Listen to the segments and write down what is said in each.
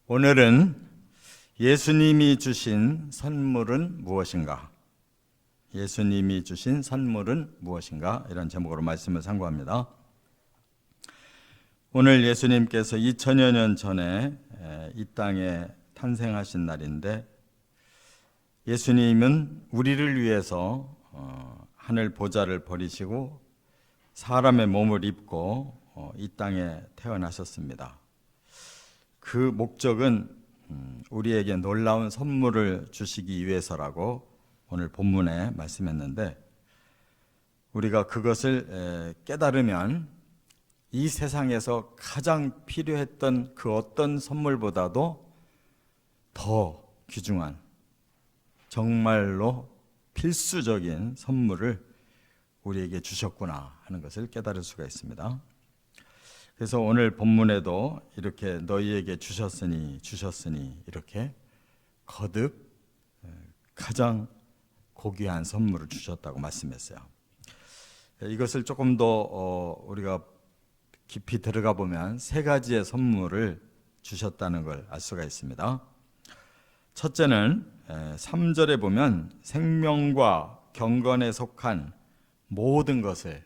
오늘은 예수님이 주신 선물은 무엇인가? 예수님이 주신 선물은 무엇인가? 이런 제목으로 말씀을 상고합니다. 오늘 예수님께서 2000여 년 전에 이 땅에 탄생하신 날인데, 예수님은 우리를 위해서 하늘 보좌를 버리시고 사람의 몸을 입고 이 땅에 태어나셨습니다. 그 목적은 우리에게 놀라운 선물을 주시기 위해서라고 오늘 본문에 말씀했는데, 우리가 그것을 깨달으면 이 세상에서 가장 필요했던 그 어떤 선물보다도 더 귀중한, 정말로 필수적인 선물을 우리에게 주셨구나 하는 것을 깨달을 수가 있습니다. 그래서 오늘 본문에도 이렇게 너희에게 주셨으니 이렇게 거듭 가장 고귀한 선물을 주셨다고 말씀했어요. 이것을 조금 더 우리가 깊이 들어가 보면 세 가지의 선물을 주셨다는 걸 알 수가 있습니다. 첫째는 3절에 보면 생명과 경건에 속한 모든 것을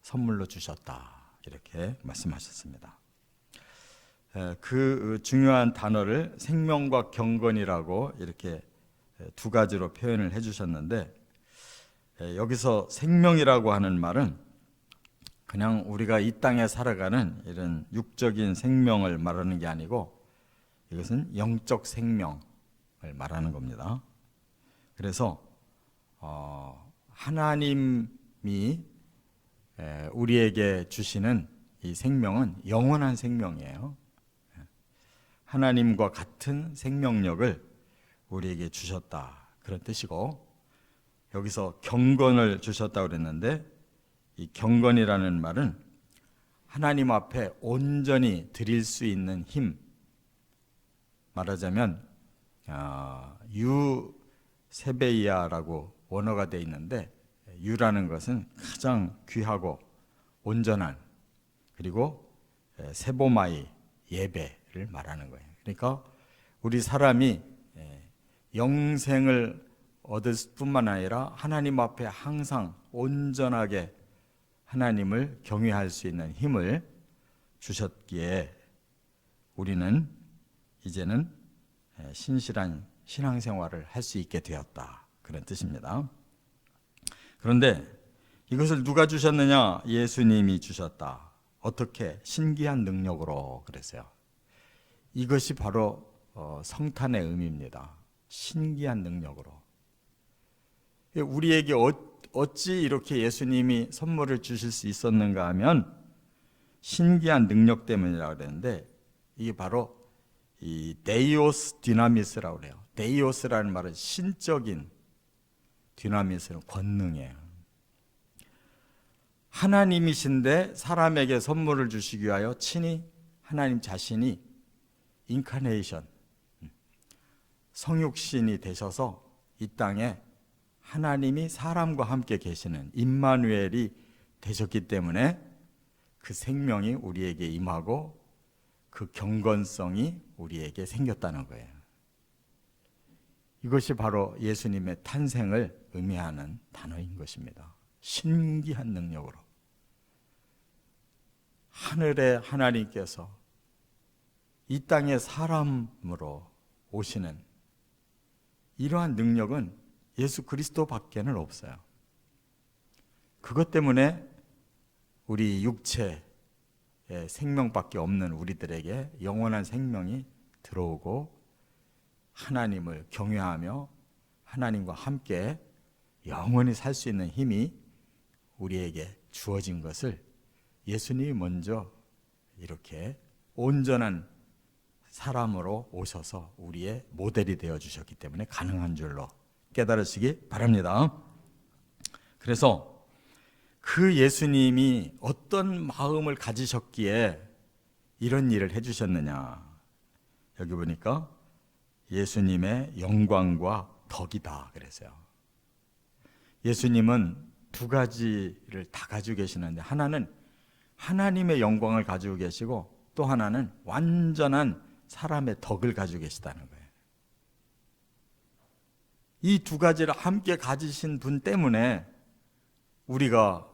선물로 주셨다, 이렇게 말씀하셨습니다. 그 중요한 단어를 생명과 경건이라고 이렇게 두 가지로 표현을 해주셨는데, 여기서 생명이라고 하는 말은 그냥 우리가 이 땅에 살아가는 이런 육적인 생명을 말하는 게 아니고, 이것은 영적 생명을 말하는 겁니다. 그래서 하나님이 우리에게 주시는 이 생명은 영원한 생명이에요. 하나님과 같은 생명력을 우리에게 주셨다, 그런 뜻이고, 여기서 경건을 주셨다고 그랬는데, 이 경건이라는 말은 하나님 앞에 온전히 드릴 수 있는 힘, 말하자면 유세베이아라고 원어가 되어 있는데, 유라는 것은 가장 귀하고 온전한, 그리고 세보마이, 예배를 말하는 거예요. 그러니까 우리 사람이 영생을 얻을 뿐만 아니라 하나님 앞에 항상 온전하게 하나님을 경외할 수 있는 힘을 주셨기에 우리는 이제는 신실한 신앙생활을 할 수 있게 되었다, 그런 뜻입니다. 그런데 이것을 누가 주셨느냐? 예수님이 주셨다. 어떻게? 신기한 능력으로 그랬어요. 이것이 바로 성탄의 의미입니다. 신기한 능력으로. 우리에게 어찌 이렇게 예수님이 선물을 주실 수 있었는가 하면 신기한 능력 때문이라고 그랬는데, 이게 바로 이 데이오스 디나미스라고 그래요. 데이오스라는 말은 신적인, 디나미스는 권능이에요. 하나님이신데 사람에게 선물을 주시기 위하여 친히 하나님 자신이 인카네이션, 성육신이 되셔서 이 땅에 하나님이 사람과 함께 계시는 임마누엘이 되셨기 때문에 그 생명이 우리에게 임하고 그 경건성이 우리에게 생겼다는 거예요. 이것이 바로 예수님의 탄생을 의미하는 단어인 것입니다. 신기한 능력으로 하늘의 하나님께서 이 땅에 사람으로 오시는 이러한 능력은 예수 그리스도 밖에는 없어요. 그것 때문에 우리 육체의 생명밖에 없는 우리들에게 영원한 생명이 들어오고 하나님을 경외하며 하나님과 함께 영원히 살 수 있는 힘이 우리에게 주어진 것을 예수님이 먼저 이렇게 온전한 사람으로 오셔서 우리의 모델이 되어 주셨기 때문에 가능한 줄로 깨달으시기 바랍니다. 그래서 그 예수님이 어떤 마음을 가지셨기에 이런 일을 해주셨느냐, 여기 보니까 예수님의 영광과 덕이다 그랬어요. 예수님은 두 가지를 다 가지고 계시는데, 하나는 하나님의 영광을 가지고 계시고 또 하나는 완전한 사람의 덕을 가지고 계시다는 거예요. 이 두 가지를 함께 가지신 분 때문에 우리가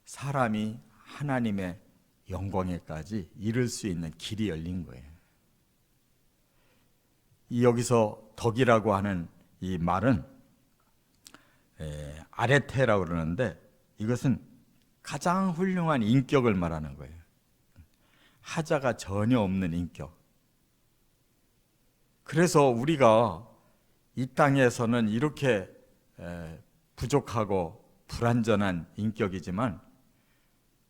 사람이 하나님의 영광에까지 이를 수 있는 길이 열린 거예요. 여기서 덕이라고 하는 이 말은 아레테라고 그러는데 이것은 가장 훌륭한 인격을 말하는 거예요. 하자가 전혀 없는 인격. 그래서 우리가 이 땅에서는 이렇게 부족하고 불완전한 인격이지만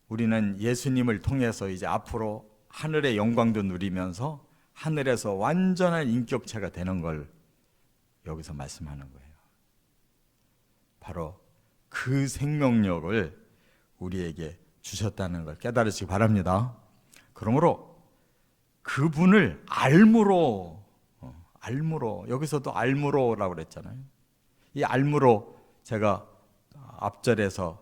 우리는 예수님을 통해서 이제 앞으로 하늘의 영광도 누리면서 하늘에서 완전한 인격체가 되는 걸 여기서 말씀하는 거예요. 바로 그 생명력을 우리에게 주셨다는 걸 깨달으시기 바랍니다. 그러므로 그분을 알므로 여기서도 알므로라고 그랬잖아요. 이 알므로 제가 앞절에서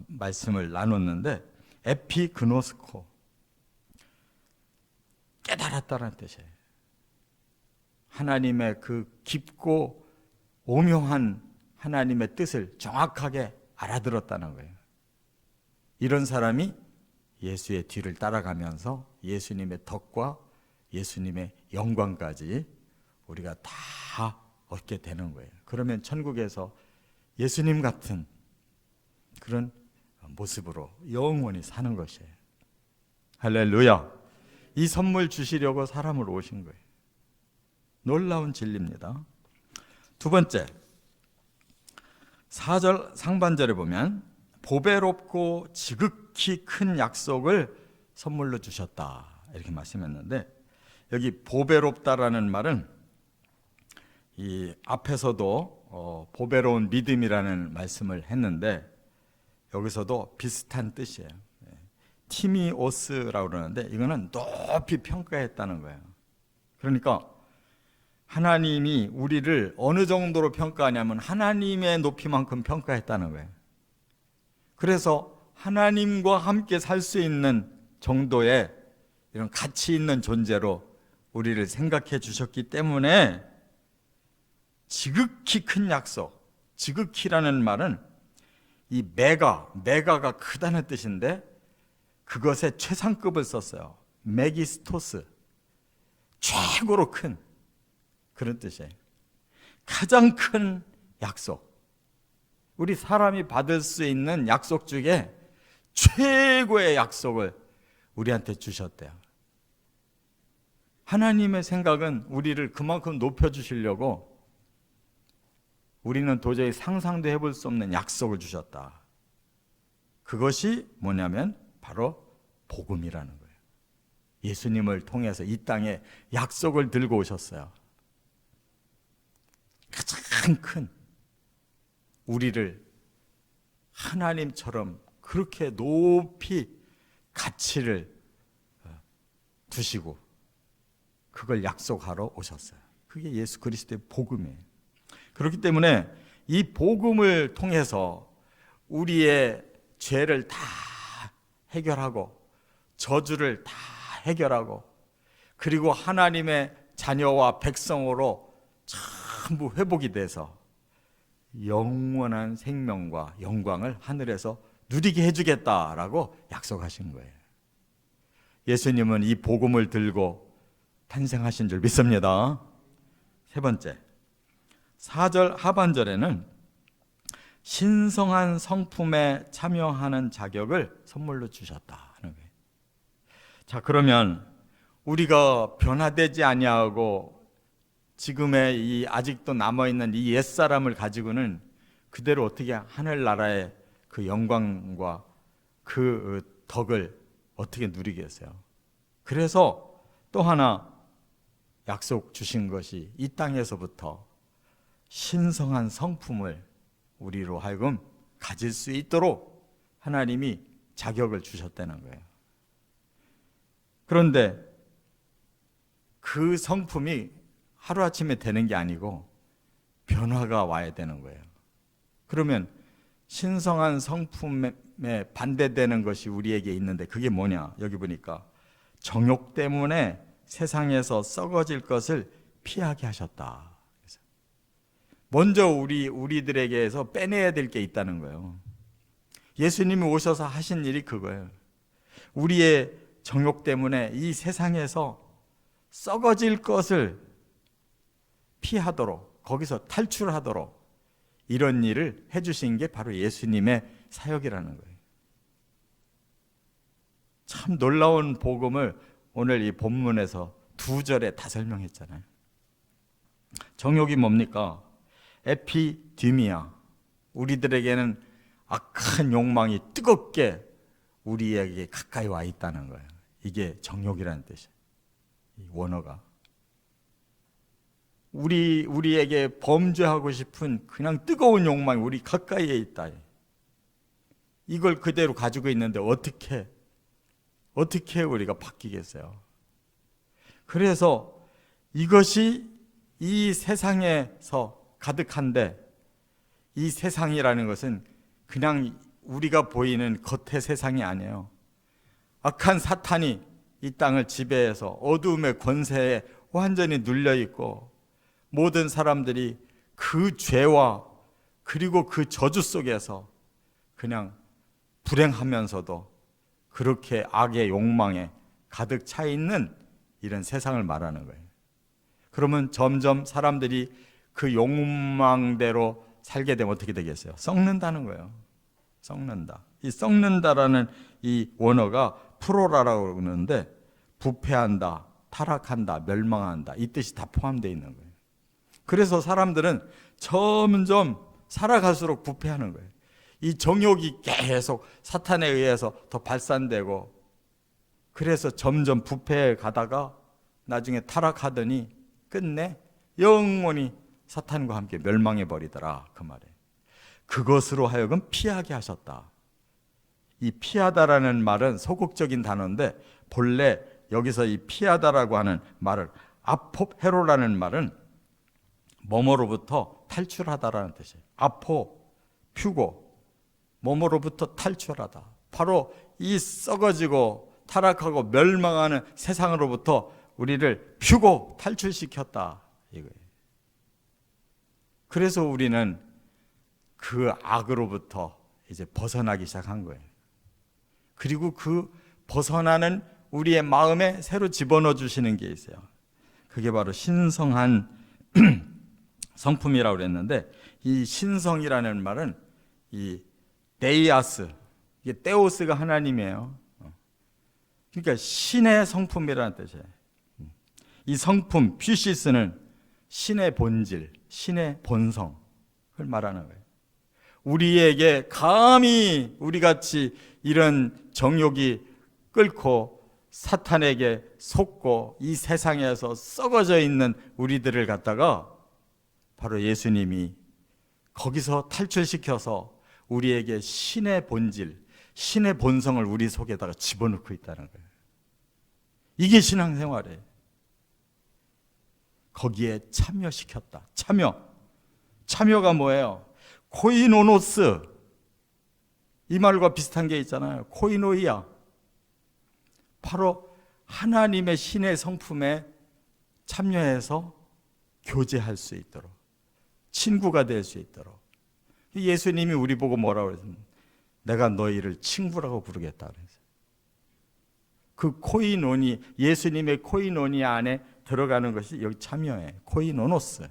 말씀을 나눴는데 에피그노스코, 깨달았다는 뜻이에요. 하나님의 그 깊고 오묘한 하나님의 뜻을 정확하게 알아들었다는 거예요. 이런 사람이 예수의 뒤를 따라가면서 예수님의 덕과 예수님의 영광까지 우리가 다 얻게 되는 거예요. 그러면 천국에서 예수님 같은 그런 모습으로 영원히 사는 것이에요. 할렐루야. 이 선물 주시려고 사람으로 오신 거예요. 놀라운 진리입니다. 두 번째, 4절 상반절에 보면 보배롭고 지극히 큰 약속을 선물로 주셨다 이렇게 말씀했는데, 여기 보배롭다라는 말은 이 앞에서도 보배로운 믿음이라는 말씀을 했는데 여기서도 비슷한 뜻이에요. 티미오스라고 그러는데 이거는 높이 평가했다는 거예요. 그러니까 하나님이 우리를 어느 정도로 평가하냐면 하나님의 높이만큼 평가했다는 거예요. 그래서 하나님과 함께 살 수 있는 정도의 이런 가치 있는 존재로 우리를 생각해 주셨기 때문에 지극히 큰 약속, 지극히라는 말은 이 메가가 크다는 뜻인데 그것의 최상급을 썼어요. 메기스토스, 최고로 큰 그런 뜻이에요. 가장 큰 약속, 우리 사람이 받을 수 있는 약속 중에 최고의 약속을 우리한테 주셨대요. 하나님의 생각은 우리를 그만큼 높여주시려고 우리는 도저히 상상도 해볼 수 없는 약속을 주셨다. 그것이 뭐냐면 바로 복음이라는 거예요. 예수님을 통해서 이 땅에 약속을 들고 오셨어요. 가장 큰 우리를 하나님처럼 그렇게 높이 가치를 두시고 그걸 약속하러 오셨어요. 그게 예수 그리스도의 복음이에요. 그렇기 때문에 이 복음을 통해서 우리의 죄를 다 해결하고 저주를 다 해결하고 그리고 하나님의 자녀와 백성으로 전부 회복이 돼서 영원한 생명과 영광을 하늘에서 누리게 해주겠다라고 약속하신 거예요. 예수님은 이 복음을 들고 탄생하신 줄 믿습니다. 세 번째, 4절 하반절에는 신성한 성품에 참여하는 자격을 선물로 주셨다 하는 거예요. 자, 그러면 우리가 변화되지 아니하고 지금의 이 아직도 남아있는 이 옛사람을 가지고는 그대로 어떻게 하늘나라의 그 영광과 그 덕을 어떻게 누리겠어요? 그래서 또 하나 약속 주신 것이 이 땅에서부터 신성한 성품을 우리로 하여금 가질 수 있도록 하나님이 자격을 주셨다는 거예요. 그런데 그 성품이 하루아침에 되는 게 아니고 변화가 와야 되는 거예요. 그러면 신성한 성품에 반대되는 것이 우리에게 있는데 그게 뭐냐? 여기 보니까 정욕 때문에 세상에서 썩어질 것을 피하게 하셨다. 먼저 우리들에게서 빼내야 될 게 있다는 거예요. 예수님이 오셔서 하신 일이 그거예요. 우리의 정욕 때문에 이 세상에서 썩어질 것을 피하도록, 거기서 탈출하도록 이런 일을 해주신 게 바로 예수님의 사역이라는 거예요. 참 놀라운 복음을 오늘 이 본문에서 2절에 다 설명했잖아요. 정욕이 뭡니까? 에피디미아. 우리들에게는 악한 욕망이 뜨겁게 우리에게 가까이 와 있다는 거예요. 이게 정욕이라는 뜻이에요. 이 원어가. 우리에게 범죄하고 싶은 그냥 뜨거운 욕망이 우리 가까이에 있다. 이걸 그대로 가지고 있는데 어떻게 우리가 바뀌겠어요? 그래서 이것이 이 세상에서 가득한데, 이 세상이라는 것은 그냥 우리가 보이는 겉의 세상이 아니에요. 악한 사탄이 이 땅을 지배해서 어두움의 권세에 완전히 눌려 있고, 모든 사람들이 그 죄와 그리고 그 저주 속에서 그냥 불행하면서도 그렇게 악의 욕망에 가득 차 있는 이런 세상을 말하는 거예요. 그러면 점점 사람들이 그 욕망대로 살게 되면 어떻게 되겠어요? 썩는다는 거예요. 썩는다. 이 썩는다라는 이 원어가 프로라라고 그러는데, 부패한다, 타락한다, 멸망한다, 이 뜻이 다 포함되어 있는 거예요. 그래서 사람들은 점점 살아갈수록 부패하는 거예요. 이 정욕이 계속 사탄에 의해서 더 발산되고, 그래서 점점 부패해 가다가 나중에 타락하더니 끝내 영원히 사탄과 함께 멸망해 버리더라, 그 말에. 그것으로 하여금 피하게 하셨다. 이 피하다라는 말은 소극적인 단어인데, 본래 여기서 이 피하다라고 하는 말을, 아포헤로라는 말은 뭐뭐로부터 탈출하다라는 뜻이에요. 아포, 퓨고, 뭐뭐로부터 탈출하다. 바로 이 썩어지고 타락하고 멸망하는 세상으로부터 우리를 퓨고 탈출시켰다, 이거예요. 그래서 우리는 그 악으로부터 이제 벗어나기 시작한 거예요. 그리고 그 벗어나는 우리의 마음에 새로 집어넣어 주시는 게 있어요. 그게 바로 신성한 성품이라고 그랬는데, 이 신성이라는 말은 이 데이아스, 이게 데오스가 하나님이에요. 그러니까 신의 성품이라는 뜻이에요. 이 성품, 퓨시스는 신의 본질, 신의 본성을 말하는 거예요. 우리에게 감히 우리같이 이런 정욕이 끓고 사탄에게 속고 이 세상에서 썩어져 있는 우리들을 갖다가 바로 예수님이 거기서 탈출시켜서 우리에게 신의 본질, 신의 본성을 우리 속에다가 집어넣고 있다는 거예요. 이게 신앙생활이에요. 거기에 참여시켰다. 참여가 뭐예요? 코이노노스, 이 말과 비슷한 게 있잖아요. 코이노이아, 바로 하나님의 신의 성품에 참여해서 교제할 수 있도록, 친구가 될 수 있도록. 예수님이 우리 보고 뭐라고 그랬어요? 내가 너희를 친구라고 부르겠다 그랬어요. 그 코이노니, 예수님의 코이노니 안에 들어가는 것이 여기 참여해. 코이노노스.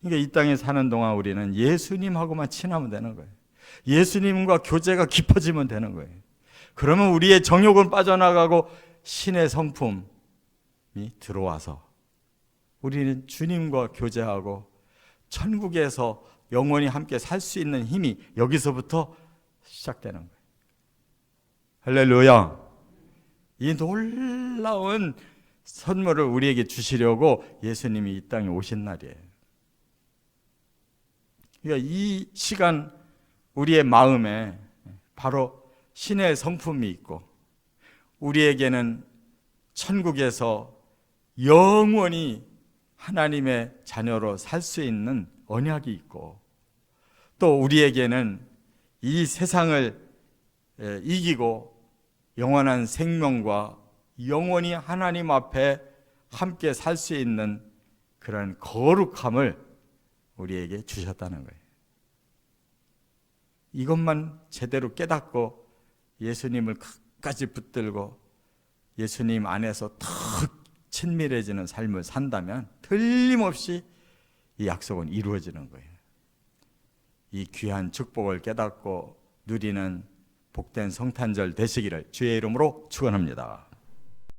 그러니까 이 땅에 사는 동안 우리는 예수님하고만 친하면 되는 거예요. 예수님과 교제가 깊어지면 되는 거예요. 그러면 우리의 정욕은 빠져나가고 신의 성품이 들어와서 우리는 주님과 교제하고 천국에서 영원히 함께 살 수 있는 힘이 여기서부터 시작되는 거예요. 할렐루야. 이 놀라운 선물을 우리에게 주시려고 예수님이 이 땅에 오신 날이에요. 그러니까 이 시간 우리의 마음에 바로 신의 성품이 있고, 우리에게는 천국에서 영원히 하나님의 자녀로 살 수 있는 언약이 있고, 또 우리에게는 이 세상을 이기고 영원한 생명과 영원히 하나님 앞에 함께 살 수 있는 그런 거룩함을 우리에게 주셨다는 거예요. 이것만 제대로 깨닫고 예수님을 끝까지 붙들고 예수님 안에서 더 친밀해지는 삶을 산다면 틀림없이 이 약속은 이루어지는 거예요. 이 귀한 축복을 깨닫고 누리는 복된 성탄절 되시기를 주의 이름으로 축원합니다.